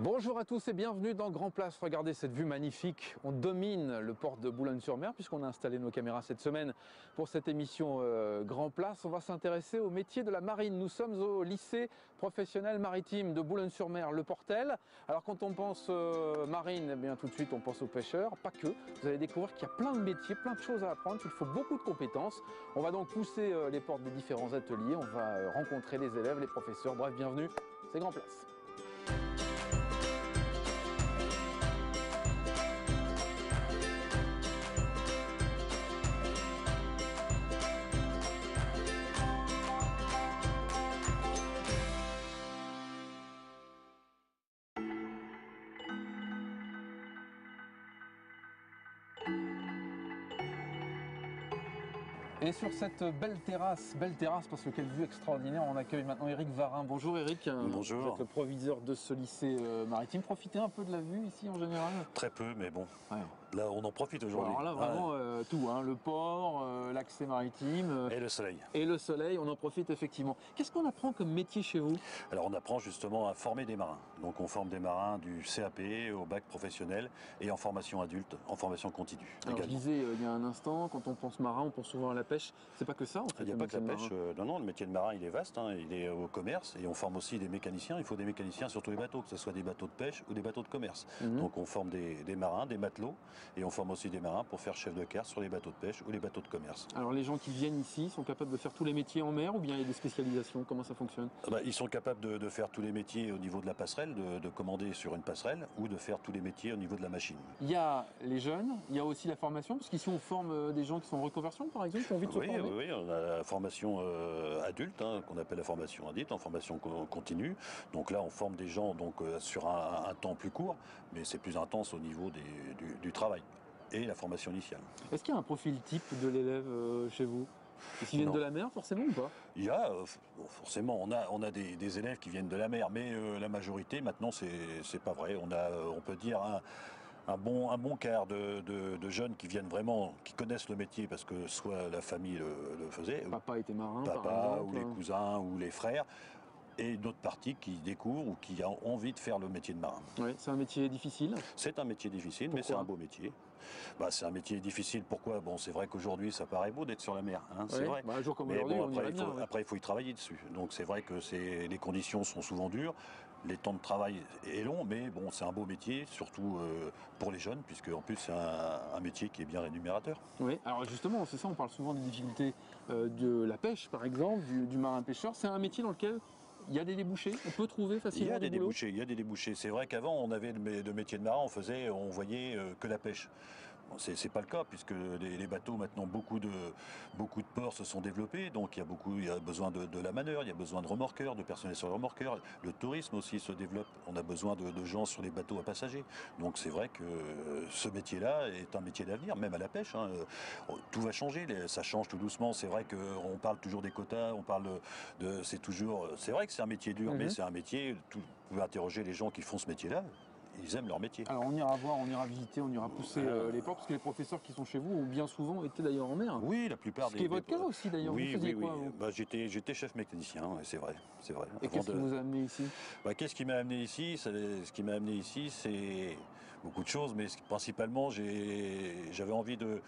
Bonjour à tous et bienvenue dans Grand Place. Regardez cette vue magnifique. On domine le port de Boulogne-sur-Mer puisqu'on a installé nos caméras cette semaine pour cette émission Grand Place. On va s'intéresser au métier de la marine. Nous sommes au lycée professionnel maritime de Boulogne-sur-Mer, le Portel. Alors quand on pense marine, eh bien tout de suite on pense aux pêcheurs. Pas que. Vous allez découvrir qu'il y a plein de métiers, plein de choses à apprendre, qu'il faut beaucoup de compétences. On va donc pousser les portes des différents ateliers. On va rencontrer les élèves, les professeurs. Bref, bienvenue. C'est Grand Place. Et sur cette belle terrasse parce que quelle vue extraordinaire, on accueille maintenant Éric Varin. Bonjour Éric. Bonjour. Vous êtes le proviseur de ce lycée maritime. Profitez un peu de la vue ici en général? Très peu, mais bon, Ouais. là on en profite aujourd'hui. Alors là vraiment tout, hein, le port, l'accès maritime Et le soleil. et le soleil, on en profite effectivement. Qu'est-ce qu'on apprend comme métier chez vous? Alors on apprend justement à former des marins. Donc on forme des marins du CAP au bac professionnel et en formation adulte, en formation continue. Alors je également. disais il y a un instant, quand on pense marin, on pense souvent à la pêche. C'est pas que ça en fait. Il n'y a le pas que la métier de pêche, marin. non, le métier de marin il est vaste, hein, il est au commerce et on forme aussi des mécaniciens. Il faut des mécaniciens sur tous les bateaux, que ce soit des bateaux de pêche ou des bateaux de commerce. Donc on forme des marins, des matelots et on forme aussi des marins pour faire chef de quart sur les bateaux de pêche ou les bateaux de commerce. Alors les gens qui viennent ici sont capables de faire tous les métiers en mer ou bien il y a des spécialisations? Comment ça fonctionne? Ils sont capables de faire tous les métiers au niveau de la passerelle, de commander sur une passerelle ou de faire tous les métiers au niveau de la machine. Il y a les jeunes, il y a aussi la formation, parce qu'ici on forme des gens qui sont en reconversion par exemple, qui ont envie de se former. Oui, on a la formation adulte, hein, qu'on appelle la formation adulte, en formation continue. Donc là, on forme des gens sur un temps plus court, mais c'est plus intense au niveau du travail et la formation initiale. Est-ce qu'il y a un profil type de l'élève chez vous? Est-ce qu'ils viennent Non. de la mer forcément ou pas? Il y a, forcément, on a des élèves qui viennent de la mer, mais la majorité, maintenant, c'est pas vrai. On peut dire un bon quart de jeunes qui viennent vraiment, qui connaissent le métier parce que soit la famille le faisait, Papa était marin par papa exemple. ou les cousins ou les frères, et d'autres parties qui découvrent ou qui ont envie de faire le métier de marin. Ouais, c'est un métier difficile. C'est un métier difficile, Pourquoi? mais c'est un beau métier. C'est un métier difficile. Pourquoi? Bon, c'est vrai qu'aujourd'hui, ça paraît beau d'être sur la mer, hein, c'est vrai. Un jour comme Mais aujourd'hui, bon, on irait bien. Ouais. après, il faut y travailler dessus. Donc, c'est vrai que les conditions sont souvent dures. Les temps de travail est long, mais bon, c'est un beau métier, surtout pour les jeunes, puisque en plus, c'est un métier qui est bien rémunérateur. Oui, alors justement, c'est ça, on parle souvent des difficultés de la pêche par exemple, du marin-pêcheur. C'est un métier dans lequel il y a des débouchés, on peut trouver facilement du boulot. Il y a des débouchés. C'est vrai qu'avant, on avait le métier de marin, on voyait que la pêche. Bon, c'est pas le cas puisque les bateaux maintenant beaucoup de ports se sont développés, donc il y a besoin de la manœuvre, il y a besoin de remorqueurs, de personnel sur les remorqueurs. Le tourisme aussi se développe. On a besoin de gens sur les bateaux à passagers. Donc c'est vrai que ce métier-là est un métier d'avenir, même à la pêche. Hein. Tout va changer, ça change tout doucement. C'est vrai qu'on parle toujours des quotas, on parle c'est vrai que c'est un métier dur, mais c'est un métier. Vous pouvez interroger les gens qui font ce métier-là. Ils aiment leur métier. Alors on ira voir, on ira visiter, on ira pousser les portes, parce que les professeurs qui sont chez vous ont bien souvent été d'ailleurs en mer. Oui, la plupart Ce qui est votre cas aussi d'ailleurs. Oui, vous faisiez oui, quoi, oui. vous J'étais chef mécanicien, ouais, c'est vrai. Et qu'est-ce qui vous a amené ici? Qu'est-ce qui m'a amené ici? Ce qui m'a amené ici, c'est beaucoup de choses, mais principalement, j'avais envie de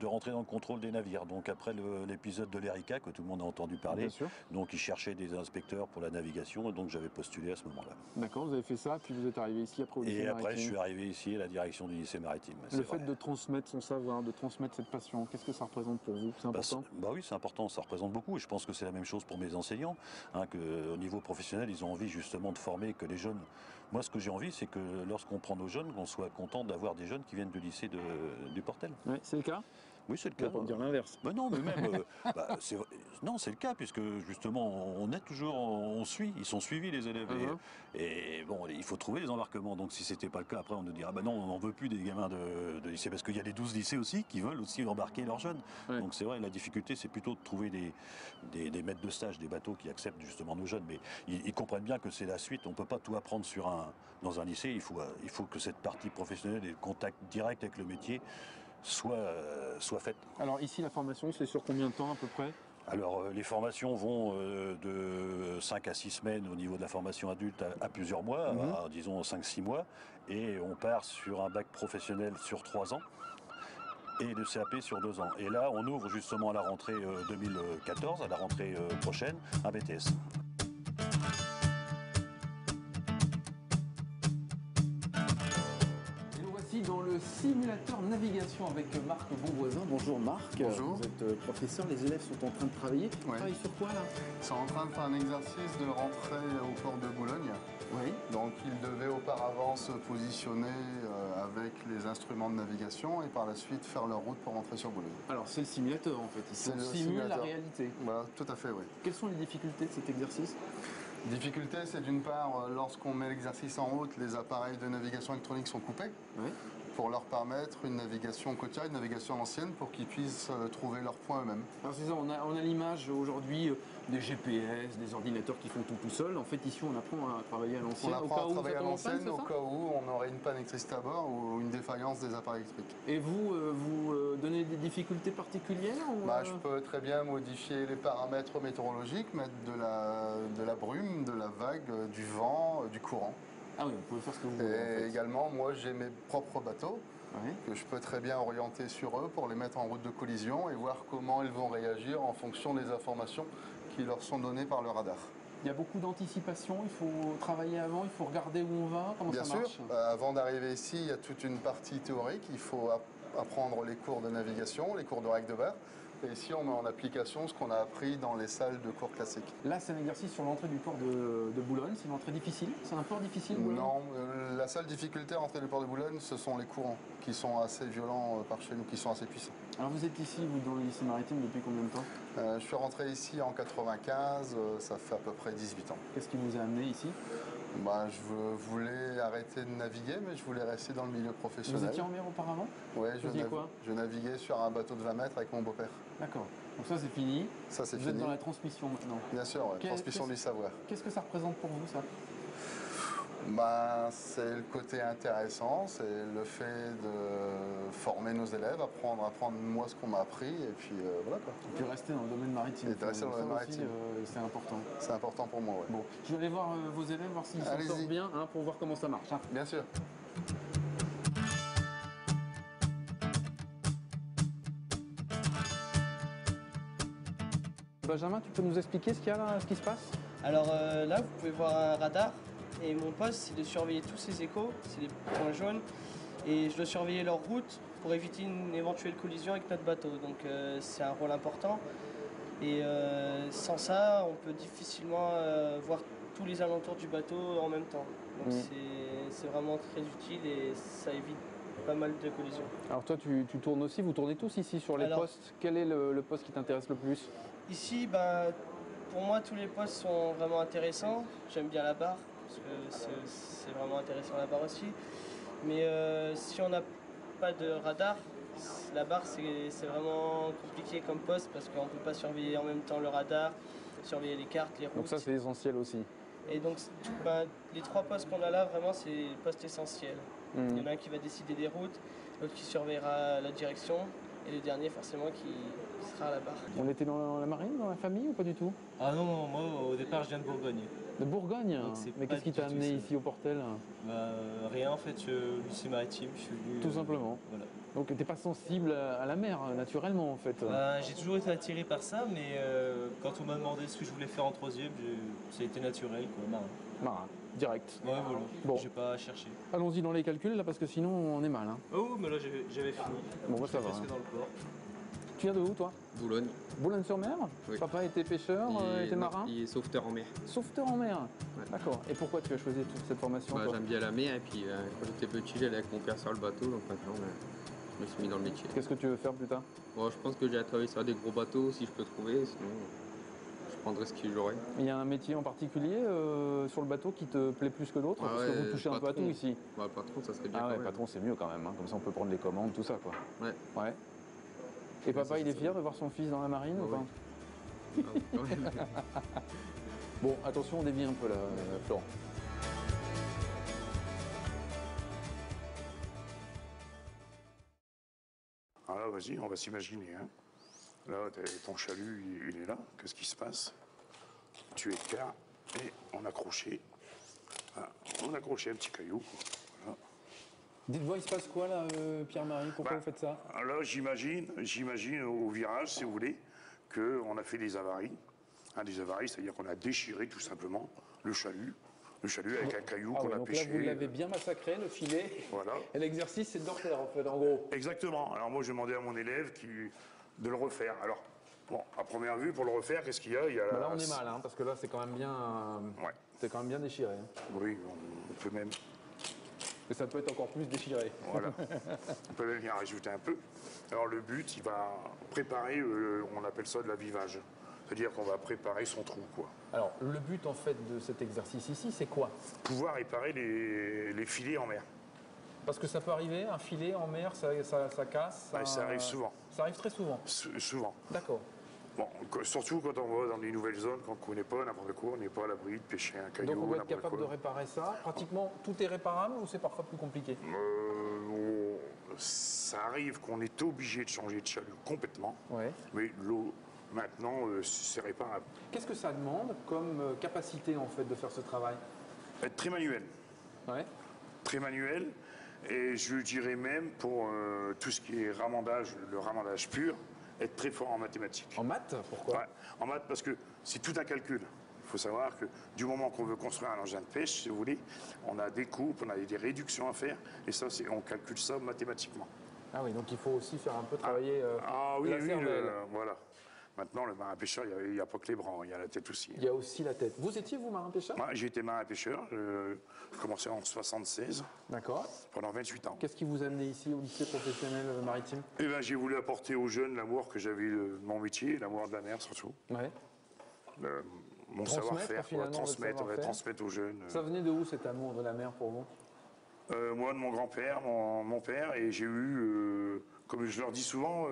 rentrer dans le contrôle des navires. Donc après l'épisode de l'Erika, que tout le monde a entendu parler, Bien sûr. donc ils cherchaient des inspecteurs pour la navigation, et donc j'avais postulé à ce moment-là. D'accord, vous avez fait ça, puis vous êtes arrivé ici après au lycée Et après, maritime. je suis arrivé ici à la direction du lycée maritime. Le fait de transmettre son savoir, de transmettre cette passion, qu'est-ce que ça représente pour vous? C'est important? Oui, c'est important, ça représente beaucoup. Et je pense que c'est la même chose pour mes enseignants, hein, qu'au niveau professionnel, ils ont envie justement de former que les jeunes. Moi, ce que j'ai envie, c'est que lorsqu'on prend nos jeunes, qu'on soit content d'avoir des jeunes qui viennent du lycée du Portel. Oui, c'est le cas? Oui, c'est le On cas. va pas me dire l'inverse. Non, mais même, c'est le cas, puisque justement, on suit, ils sont suivis les élèves. Et bon, il faut trouver les embarquements. Donc si c'était pas le cas, après on nous dira, non, on n'en veut plus des gamins de lycée, parce qu'il y a les 12 lycées aussi qui veulent aussi embarquer leurs jeunes. Ouais. Donc c'est vrai, la difficulté, c'est plutôt de trouver des maîtres de stage, des bateaux qui acceptent justement nos jeunes. Mais ils comprennent bien que c'est la suite. On peut pas tout apprendre dans un lycée. Il faut que cette partie professionnelle et le contact direct avec le métier soit faite. Alors ici, la formation, c'est sur combien de temps à peu près? Alors les formations vont de 5 à 6 semaines au niveau de la formation adulte à plusieurs mois, à, disons 5-6 mois, et on part sur un bac professionnel sur 3 ans et le CAP sur 2 ans. Et là, on ouvre justement à la rentrée 2014, à la rentrée prochaine, un BTS. Dans le simulateur navigation avec Marc Bonvoisin. Bonjour Marc. Bonjour. Vous êtes professeur, les élèves sont en train de travailler. Ils travaillent sur quoi là? Ils sont en train de faire un exercice de rentrée au port de Boulogne. Oui. Donc ils devaient auparavant se positionner avec les instruments de navigation et par la suite faire leur route pour rentrer sur Boulogne. Alors c'est le simulateur en fait, ils simulent la réalité. Voilà, tout à fait, oui. Quelles sont les difficultés de cet exercice? Difficulté, c'est d'une part, lorsqu'on met l'exercice en route, les appareils de navigation électronique sont coupés. Oui. Pour leur permettre une navigation côtière, une navigation à l'ancienne, pour qu'ils puissent trouver leur point eux-mêmes. Alors c'est ça, on a l'image aujourd'hui des GPS, des ordinateurs qui font tout seuls. En fait ici on apprend à travailler à l'ancienne. On apprend à travailler à l'ancienne au cas où on aurait une panne électrique à bord ou une défaillance des appareils électriques. Et vous, vous donnez des difficultés particulières ou Je peux très bien modifier les paramètres météorologiques, mettre de la brume, de la vague, du vent, du courant. Ah oui, vous pouvez faire ce que vous voulez. Et également, moi j'ai mes propres bateaux oui. que je peux très bien orienter sur eux pour les mettre en route de collision et voir comment ils vont réagir en fonction des informations qui leur sont données par le radar. Il y a beaucoup d'anticipation, il faut travailler avant, il faut regarder où on va, comment bien ça marche? Bien sûr, avant d'arriver ici, il y a toute une partie théorique, il faut apprendre les cours de navigation, les cours de règles de bar. Et ici, on met en application ce qu'on a appris dans les salles de cours classiques. Là, c'est un exercice sur l'entrée du port de Boulogne. C'est une entrée difficile? C'est un port difficile, Boulogne? Non, la seule difficulté à l'entrée du port de Boulogne, ce sont les courants qui sont assez violents par chez nous, qui sont assez puissants. Alors vous êtes ici, vous, dans le lycée maritime, depuis combien de temps? Je suis rentré ici en 95, ça fait à peu près 18 ans. Qu'est-ce qui vous a amené ici? Je voulais arrêter de naviguer, mais je voulais rester dans le milieu professionnel. Vous étiez en mer auparavant? Oui, quoi? Je naviguais sur un bateau de 20 mètres avec mon beau-père. D'accord. Donc ça, c'est fini. Ça, c'est fini. Vous êtes dans la transmission maintenant? Bien sûr, ouais. Transmission du savoir. Qu'est-ce que ça représente pour vous, ça? C'est le côté intéressant, c'est le fait de former nos élèves, apprendre moi ce qu'on m'a appris, et puis voilà quoi. Et puis rester dans le domaine maritime. Et rester dans le domaine maritime. C'est important. C'est important pour moi, ouais. Bon, je vais aller voir vos élèves, voir s'ils s'en sortent bien, pour voir comment ça marche. Bien sûr. Benjamin, tu peux nous expliquer ce qu'il y a là, ce qui se passe? Alors là, vous pouvez voir un radar. Et mon poste, c'est de surveiller tous ces échos, c'est les points jaunes. Et je dois surveiller leur route pour éviter une éventuelle collision avec notre bateau. Donc c'est un rôle important. Et sans ça, on peut difficilement voir tous les alentours du bateau en même temps. Donc c'est vraiment très utile et ça évite pas mal de collisions. Alors toi, tu tournes aussi, vous tournez tous ici sur les postes. Quel est le poste qui t'intéresse le plus? Ici, pour moi, tous les postes sont vraiment intéressants. J'aime bien la barre. Parce que c'est vraiment intéressant la barre aussi. Mais si on n'a pas de radar, la barre c'est vraiment compliqué comme poste parce qu'on ne peut pas surveiller en même temps le radar, surveiller les cartes, les routes. Donc ça c'est essentiel aussi. Et donc les 3 postes qu'on a là, vraiment c'est les postes essentiels. Il y en a un qui va décider des routes, l'autre qui surveillera la direction et le dernier forcément qui sera à la barre. On était dans la marine, dans la famille ou pas du tout? Ah non, moi au départ je viens de Bourgogne. De Bourgogne? Mais qu'est-ce qui t'a amené ici au Portel? Rien en fait, lycée maritime, je suis venu. Tout simplement. Voilà. Donc t'es pas sensible à la mer naturellement en fait? J'ai toujours été attiré par ça, mais quand on m'a demandé ce que je voulais faire en 3e, ça a été naturel, quoi, marin. Marin, direct. Ouais, voilà. Bon. J'ai pas cherché. Allons-y dans les calculs là parce que sinon on est mal. Hein. Oh, mais là j'avais fini. Bon, ça va. Presque dans le port. Tu viens de où toi? Boulogne. Boulogne-sur-Mer? Oui. Papa était pêcheur, était marin? Il est sauveteur en mer. Sauveteur en mer? Ouais. D'accord. Et pourquoi tu as choisi toute cette formation? J'aime bien la mer et puis quand j'étais petit j'allais avec mon père sur le bateau, donc maintenant je me suis mis dans le métier. Qu'est-ce que tu veux faire plus tard? Bon, je pense que j'ai travaillé sur des gros bateaux si je peux trouver, sinon je prendrai ce que j'aurai. Il y a un métier en particulier sur le bateau qui te plaît plus que d'autres? Parce que vous touchez un peu à tout ici. Le patron, ça serait bien. Ah ouais, quand même. patron c'est mieux quand même, hein. Comme ça on peut prendre les commandes, tout ça quoi. Ouais. Ouais. Et papa, il est fier de voir son fils dans la marine ou pas? Bon, attention, on dévie un peu là, Florent. Alors vas-y, on va s'imaginer. Hein. Là, ton chalut, il est là. Qu'est-ce qui se passe? Tu écarts et on accrochait. Voilà. On accrochait un petit caillou. Voilà. Dites-moi, il se passe quoi là, Pierre-Marie? Pourquoi vous faites ça? Là, j'imagine au virage, si vous voulez, qu'on a fait des avaries. Des avaries, c'est-à-dire qu'on a déchiré tout simplement le chalut avec un caillou qu'on a donc pêché. là, vous l'avez bien massacré, le filet. Voilà. Et l'exercice, c'est de le refaire, en fait, en gros. Exactement. Alors moi, je demandais à mon élève de le refaire. Alors, bon, à première vue, pour le refaire, qu'est-ce qu'il y a? Là, on est mal, hein, parce que là, c'est quand même bien, Ouais. c'est quand même bien déchiré. Hein. Oui, on peut même... Et ça peut être encore plus déchiré. Voilà. On peut même y en rajouter un peu. Alors le but, il va préparer, on appelle ça de l'avivage. C'est-à-dire qu'on va préparer son trou, quoi. Alors, le but, en fait, de cet exercice ici, c'est quoi? Pouvoir réparer les filets en mer. Parce que ça peut arriver, un filet en mer, ça casse. Ça arrive souvent. Ça arrive très souvent. Souvent. D'accord. Bon, surtout quand on va dans des nouvelles zones, qu'on ne connaît pas n'importe quoi, on n'est pas à l'abri de pêcher un caillou. Donc on va être n'importe capable de quoi. réparer ça. Pratiquement tout est réparable ou c'est parfois plus compliqué? Ça arrive qu'on est obligé de changer de chalut complètement. Ouais. Mais l'eau, maintenant, c'est réparable. Qu'est-ce que ça demande comme capacité en fait de faire ce travail? Être très manuel. Ouais. Très manuel. Et je dirais même pour tout ce qui est ramandage, le ramandage pur, être très fort en mathématiques. En maths? Pourquoi? Ouais, en maths parce que c'est tout un calcul. Il faut savoir que du moment qu'on veut construire un engin de pêche, si vous voulez, on a des coupes, on a des réductions à faire, et ça, on calcule ça mathématiquement. Ah oui, donc il faut aussi faire un peu travailler Oui, la cervelle. voilà. Maintenant, le marin-pêcheur, il n'y a pas que les bras, il y a la tête aussi. Il y a aussi la tête. Vous étiez, vous, marin-pêcheur? Moi, j'ai été marin-pêcheur, je commençais en 76, D'accord. pendant 28 ans. Qu'est-ce qui vous a amené ici au lycée professionnel maritime? Eh ben, j'ai voulu apporter aux jeunes l'amour que j'avais de mon métier, l'amour de la mer surtout. Ouais. Mon Transmettre, savoir-faire, finalement, votre transmettre, savoir-faire. transmettre aux jeunes. Ça venait de où cet amour de la mer pour vous? Moi, de mon grand-père, mon père, et j'ai eu, comme je leur dis souvent,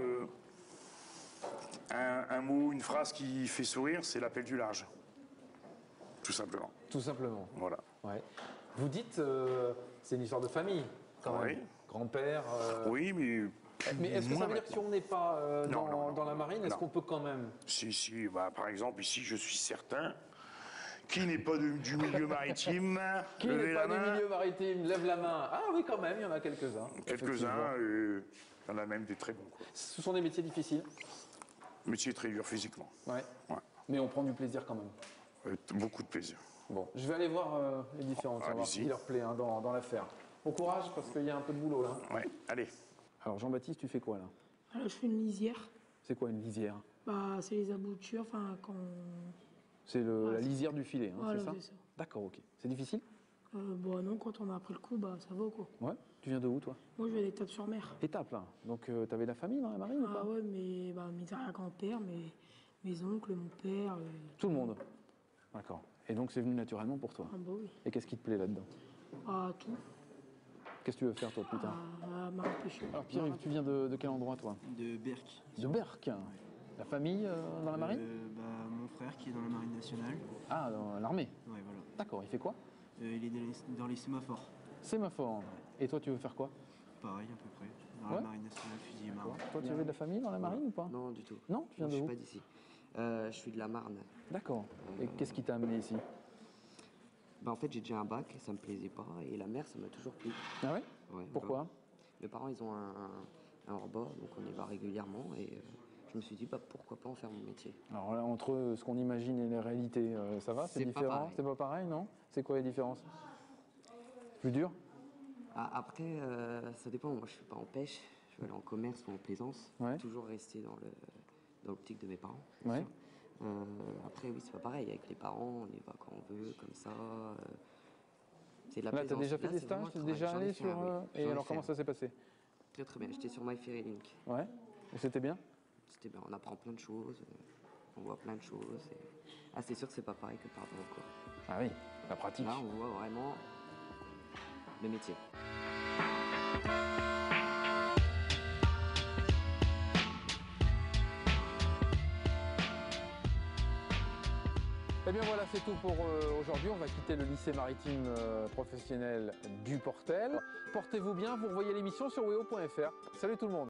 un mot, une phrase qui fait sourire, c'est l'appel du large. Tout simplement. Tout simplement. Voilà. Ouais. Vous dites, c'est une histoire de famille, quand Oui. même. Grand-père. Oui, mais. Mais est-ce que ça moins veut dire que si maintenant. on n'est pas dans la marine, est-ce non. qu'on peut quand même? Si, bah, par exemple, ici, je suis certain. Qui n'est pas du milieu maritime? Qui levez n'est la pas du main. milieu maritime, lève la main. Ah oui, quand même, il y en a quelques-uns. Quelques-uns, effectivement. il y en a même des très bons. Quoi. Ce sont des métiers difficiles. Métier très dur physiquement. Ouais. Ouais. Mais on prend du plaisir quand même. Beaucoup de plaisir. Bon, je vais aller voir les différents, on va voir ce allez-y. qui leur plaît hein, dans l'affaire. Bon courage, parce qu'il y a un peu de boulot là. Ouais, allez. Alors Jean-Baptiste, tu fais quoi là? Alors, je fais une lisière. C'est quoi une lisière? Bah, c'est les aboutures, enfin, quand... C'est la lisière du filet, hein, Voilà, c'est ça? c'est ça. D'accord, ok. C'est difficile? Bon, non, quand on a appris le coup, bah, ça va, quoi. Ouais. Tu viens de où toi? Moi, je vais à l'étape sur mer. Étape là. Donc t'avais de la famille dans la marine ou Ah pas? ouais, mais mes arrière-grands-pères, mes oncles, mon père... Tout le monde? D'accord. Et donc c'est venu naturellement pour toi? Ah bah oui. Et qu'est-ce qui te plaît là-dedans? Ah, tout. Qu'est-ce que tu veux faire toi plus tard? Marin-pêcheur. Alors Pierre-Yves, tu viens de quel endroit toi? De Berck. De Berck. La famille dans la marine? Mon frère qui est dans la marine nationale. Ah, dans l'armée. Ouais, voilà. D'accord, il fait quoi? Il est dans les sémaphores. Sémaphore. Et toi tu veux faire quoi? Pareil, à peu près. Dans Ouais. la marine nationale, fusilier marin. Toi tu avais de la famille dans la marine ou pas? Non, du tout. Non, tu viens Non, de je où? suis pas d'ici. Je suis de la Marne. D'accord. Et qu'est-ce qui t'a amené ici? Bah, en fait, j'ai déjà un bac et ça me plaisait pas. Et la mer, ça m'a toujours plu. Ah ouais? Ouais, Pourquoi? bah, mes parents, ils ont un hors-bord, donc on y va régulièrement. Et je me suis dit, bah, pourquoi pas en faire mon métier. Alors là, entre ce qu'on imagine et la réalité, ça va? C'est C'est pas différent? pareil. C'est pas pareil, non? C'est quoi les différences? Plus dur? Après, ça dépend. Moi, je suis pas en pêche. Je vais aller en commerce ou en plaisance. Ouais. Toujours rester dans l'optique de mes parents. c'est Ouais. sûr. Après, oui, c'est pas pareil. Avec les parents, on y va quand on veut, comme ça. C'est de la Là, t'as plaisance. déjà fait Là, des c'est vraiment stages? T'es le déjà travail. allé J'en ai fait sur... un, oui. Et J'en ai alors, fait comment un. ça s'est passé? Très très bien. J'étais sur My Ferry Link. Ouais. Et c'était bien? C'était bien. On apprend plein de choses. On voit plein de choses. C'est sûr que c'est pas pareil que par rapport au cours. Ah oui, la pratique. Là, on voit vraiment le métier. Eh bien voilà, c'est tout pour aujourd'hui. On va quitter le lycée maritime professionnel du Portel. Portez-vous bien, vous revoyez l'émission sur weo.fr. Salut tout le monde.